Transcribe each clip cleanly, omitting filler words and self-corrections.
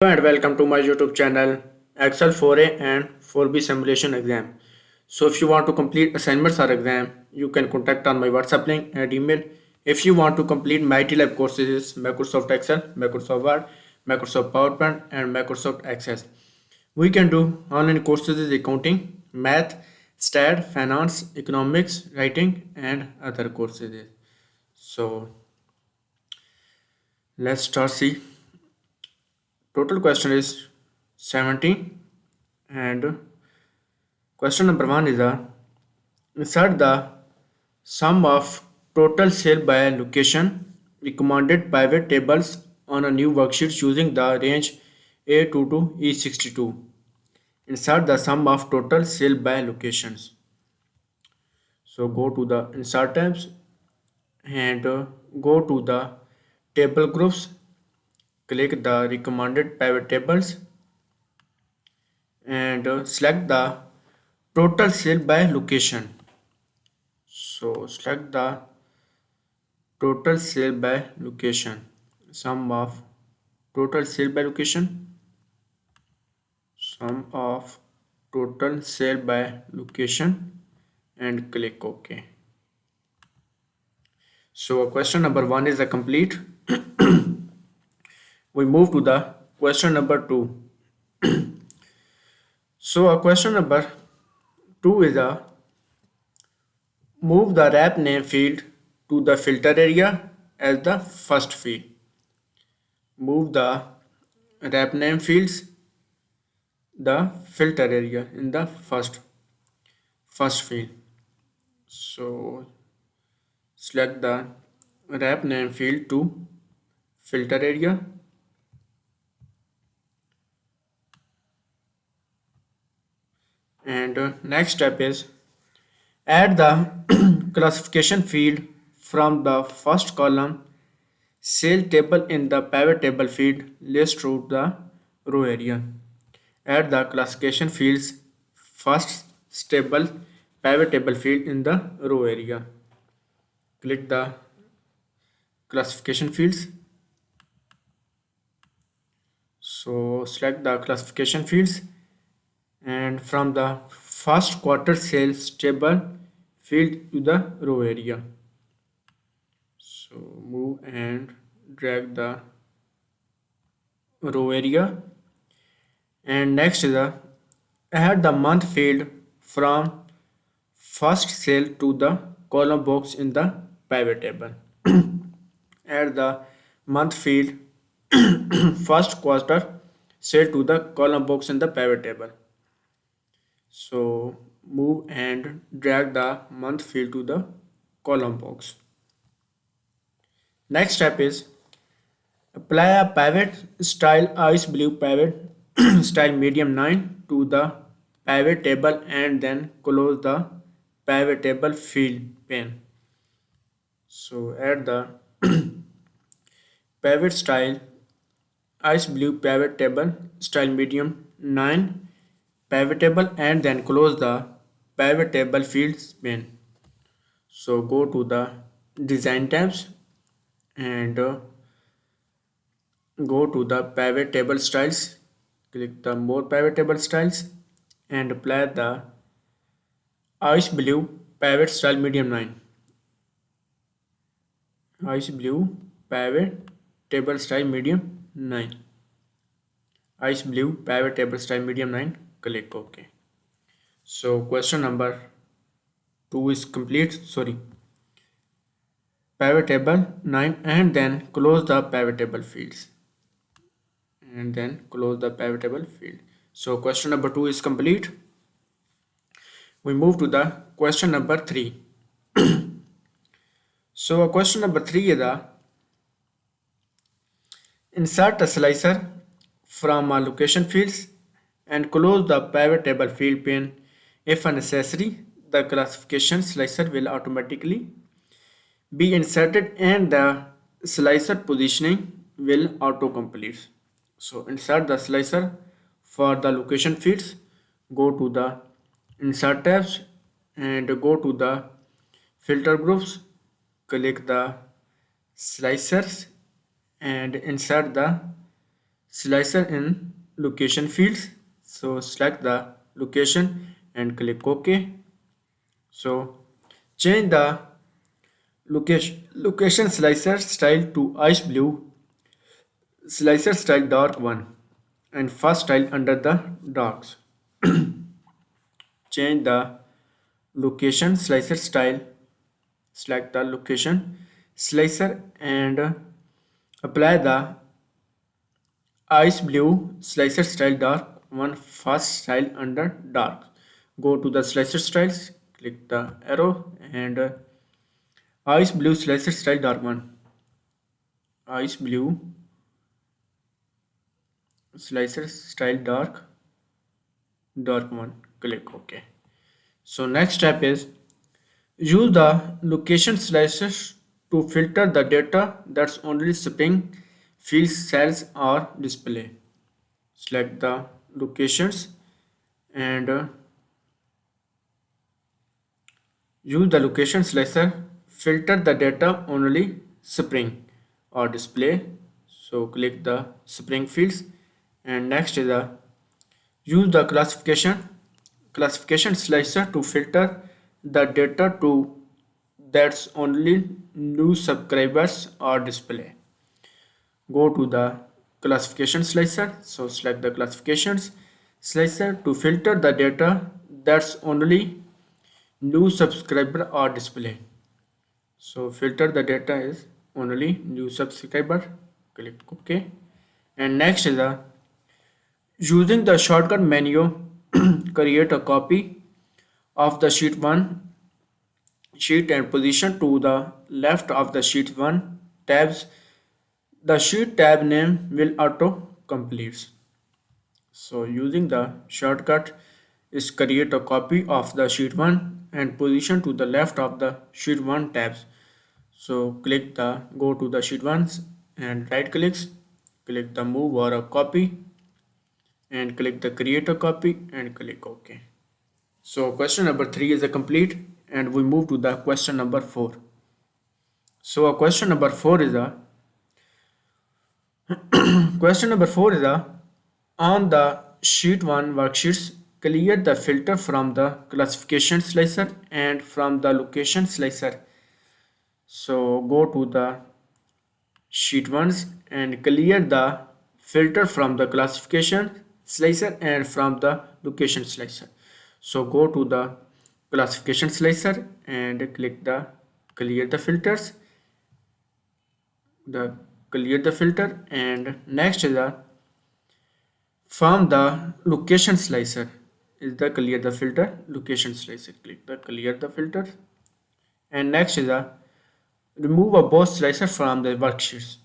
Hello and welcome to my YouTube channel Excel 4A and 4B simulation exam. So if you want to complete assignments or exam, you can contact on my WhatsApp link and email. If you want to complete MylTLab courses, Microsoft Excel, Microsoft Word, Microsoft PowerPoint and Microsoft Access. We can do online courses in accounting, math, stat, finance, economics, writing and other courses. So let's start see. Total question is 70 and question number 1 is insert the sum of total sale by location recommended pivot tables on a new worksheet using the range A2 to E62. Insert the sum of total sale by locations. So go to the insert tabs and go to the table groups. Click the recommended pivot tables and select the total sale by location. So select the total sale by location, sum of total sale by location, sum of total sale by location and click OK. So question number 1 is a complete. We move to the question number 2. So a question number 2 is a move the wrap name field to the filter area as the first field. Move the wrap name fields the filter area in the first field. So select the wrap name field to filter area and next step is add the classification field from the first column sale table in the pivot table field list to the row area. Add the classification fields first stable pivot table field in the row area. Click the classification fields. So select the classification fields and from the first quarter sales table field to the row area. So move and drag the row area and next is the add the month field from first cell to the column box in the pivot table. Add the month field first quarter cell to the column box in the pivot table. So move and drag the month field to the column box. Next step is apply a pivot style ice blue pivot style medium 9 to the pivot table and then close the pivot table field pane. So add the pivot style ice blue pivot table style medium 9 pivot table and then close the pivot table fields pane. So go to the design tabs and go to the pivot table styles, click the more pivot table styles and apply the ice blue pivot style medium 9. Ice blue pivot table style medium 9. Ice blue pivot table style medium 9. Click OK. So question number 2 is complete. Sorry. Pivot table 9 and then close the pivot table fields. And then close the pivot table field. So question number 2 is complete. We move to the question number 3. So question number 3 is insert a slicer from location fields and close the pivot table field pane. If necessary, the classification slicer will automatically be inserted and the slicer positioning will autocomplete. So insert the slicer for the location fields. Go to the insert tabs and go to the filter groups. Click the slicers and insert the slicer in location fields. So select the location and click OK. So change the location slicer style to ice blue, slicer style dark one, and first style under the darks. Change the location slicer style. Select the location slicer and apply the ice blue slicer style dark one first style under dark. Go to the slicer styles, click the arrow and ice blue slicer style dark one. Ice blue slicer style dark one. Click OK. So next step is use the location slices to filter the data that's only spring fields cells or display. Select the locations and use the location slicer, filter the data only spring or display. So click the spring fields and next is the use the classification slicer to filter the data to that's only new subscribers or display. Go to the classification slicer. So select the classifications slicer to filter the data that's only new subscriber or display. So filter the data is only new subscriber. Click OK. And next is the using the shortcut menu create a copy of the sheet 1 sheet and position to the left of the sheet 1 tabs. The sheet tab name will auto complete. So using the shortcut is create a copy of the sheet 1 and position to the left of the sheet 1 tabs. So go to the sheet 1 and right clicks, click the move or a copy and click the create a copy and click OK. So question number 3 is a complete and we move to the question number 4. So a question number 4 is a question number 4 is a on the sheet 1 worksheets clear the filter from the classification slicer and from the location slicer. So go to the sheet 1s and clear the filter from the classification slicer and from the location slicer. So go to the classification slicer and click the clear the filters, the clear the filter, and next is the from the location slicer is the clear the filter location slicer. Click the clear the filter, and next is the remove a both slicer from the worksheets.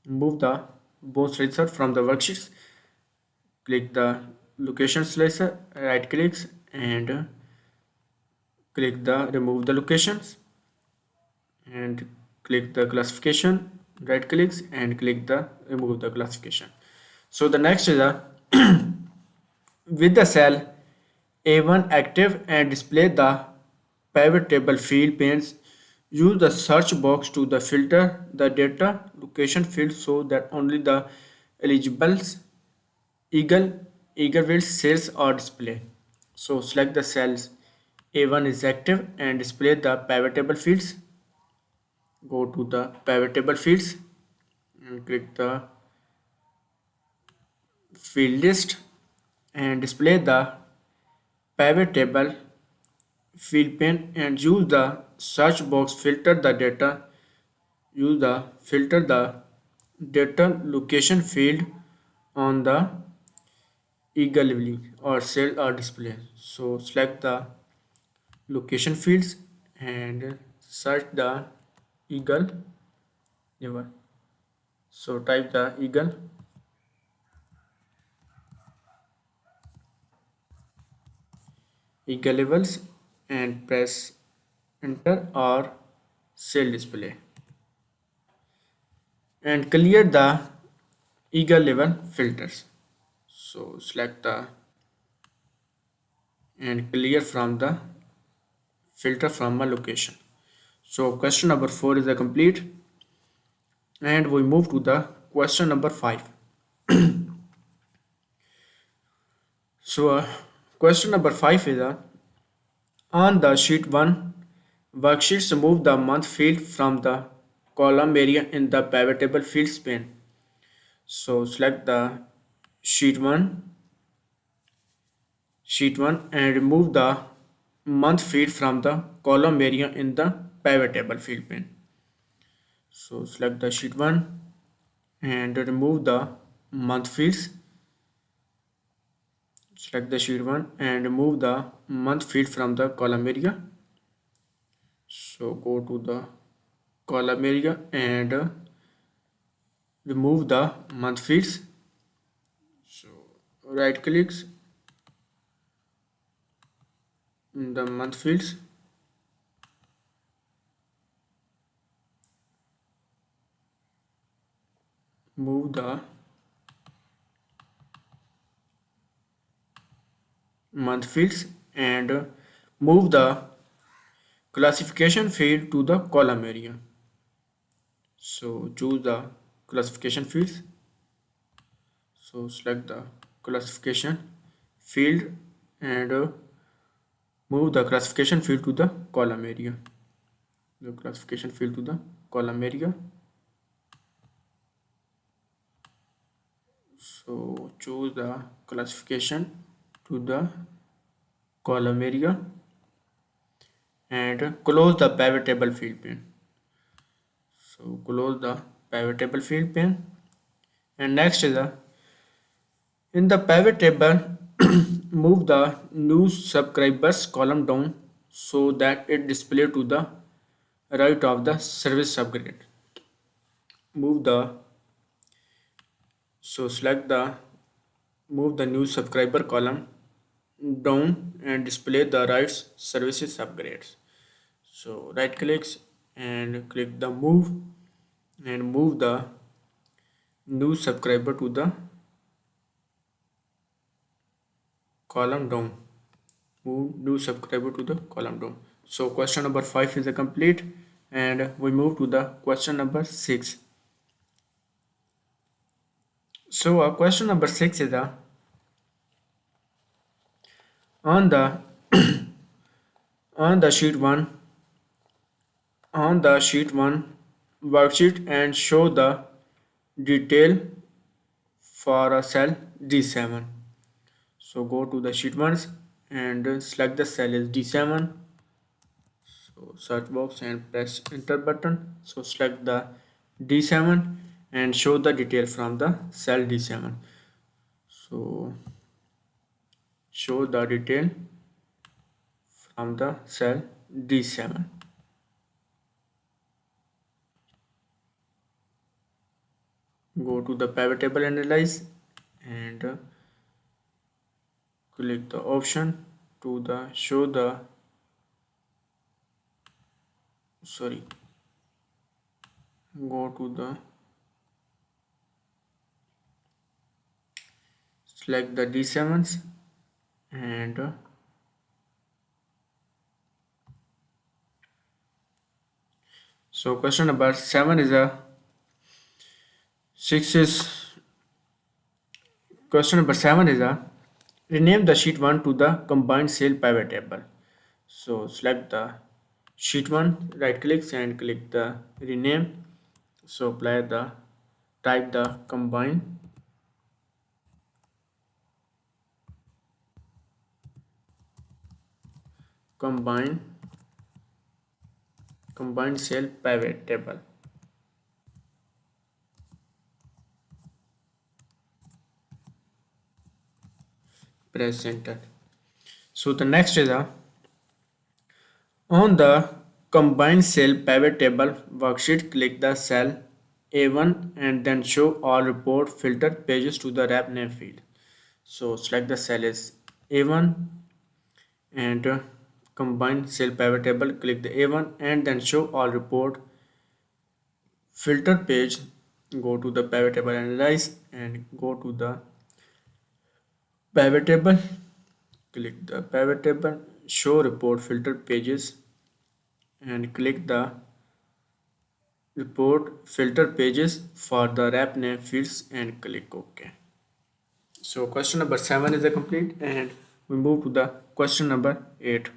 Remove the both slicer from the worksheets. Click the location slicer, right clicks and click the remove the locations and click the classification, right clicks and click the remove the classification. So the next is a with the cell A1 active and display the pivot table field panes. Use the search box to the filter the data location field so that only the eligibles eagle will cells are displayed. So select the cells A1 is active and display the pivot table fields. Go to the pivot table fields and click the field list and display the pivot table field pane and use the search box filter the data. Use the filter the data location field on the eagle or cell or display. So select the location fields and search the eagle level. So type the eagle levels and press enter or cell display and clear the eagle level filters. So select the and clear from the filter from a location. So question number 4 is a complete and we move to the question number 5. So, question number 5 is on the sheet 1, worksheets remove the month field from the column area in the pivot table fields pane. So, select the sheet 1, sheet 1 and remove the month field from the column area in the pivot table field pane. So, select the sheet 1 and remove the month fields. Select the sheet 1 and remove the month field from the column area. So go to the column area and remove the month fields. So right clicks in the month fields, move the month fields and move the classification field to the column area. So choose the classification fields. So select the classification field and move the classification field to the column area. The classification field to the column area. So choose the classification to the column area and close the pivot table field pane. So close the pivot table field pane and next is the in the pivot table move the new subscribers column down so that it display to the right of the service subgrade. Move the so select the move the new subscriber column down and display the rights services upgrades. So right clicks and click the move and move the new subscriber to the column down. Move new subscriber to the column down. So question number 5 is a complete and we move to the question number 6. So question number 6 is on the on the sheet 1 on the sheet 1 worksheet and show the detail for a cell D7. So go to the sheet ones and select the cell is D7. So search box and press enter button. So select the D7 and show the detail from the cell D7. So show the detail from the cell D7. Go to the pivot table analyze and click the option to the show the sorry go to the select the D7s and so question number 7 is a 6 is question number 7 is a rename the sheet 1 to the combined cell pivot table. So select the sheet 1, right clicks and click the rename. So apply the type the combine combined cell pivot table. Press enter. So the next is a on the combined cell pivot table worksheet, click the cell A1 and then show all report filtered pages to the rep name field. So select the cell is A1 and combine cell pivot table, click the A1 and then show all report filter page. Go to the pivot table analyze and go to the pivot table, click the pivot table, show report filter pages and click the report filter pages for the wrap name fields and click OK. So question number 7 is a complete, and we move to the question number 8.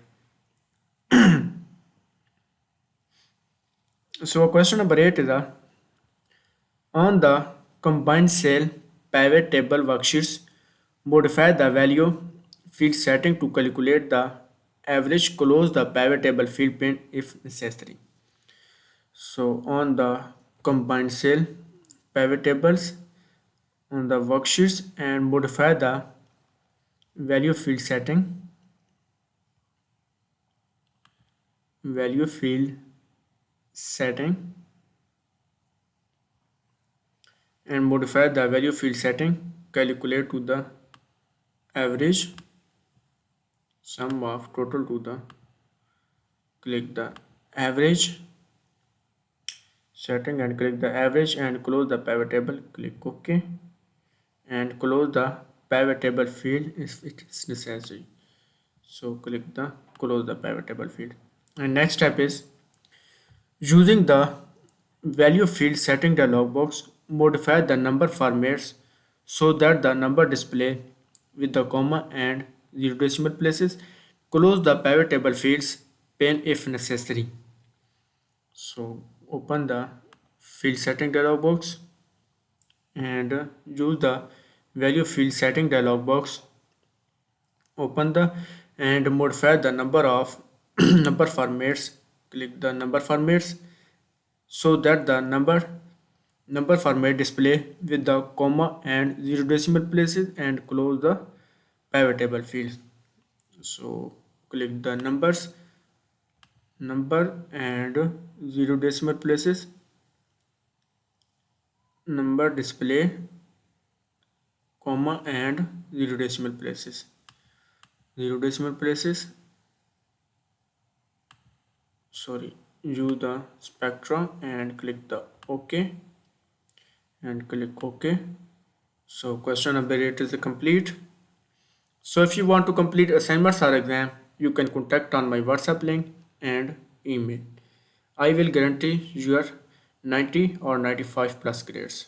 So question number 8 is on the combined cell pivot table worksheets, modify the value field setting to calculate the average, close the pivot table field pin if necessary. So on the combined cell pivot tables on the worksheets and modify the value field setting, value field setting and modify the value field setting, calculate to the average sum of total to the, click the average setting and click the average and close the pivot table, click OK and close the pivot table field if it is necessary. So click the close the pivot table field. And next step is using the value field setting dialog box, modify the number formats so that the number display with the comma and zero decimal places. Close the pivot table fields pane if necessary. So open the field setting dialog box and use the value field setting dialog box. Open the and modify the number of number formats. Click the number formats so that the number format display with the comma and zero decimal places and close the pivot table field. So click the number and zero decimal places, number display, comma and zero decimal places, sorry, use the spectra and click the OK and click OK. So question number 8 is complete. So if you want to complete assignments or exam, you can contact on my WhatsApp link and email. I will guarantee your 90 or 95 plus grades.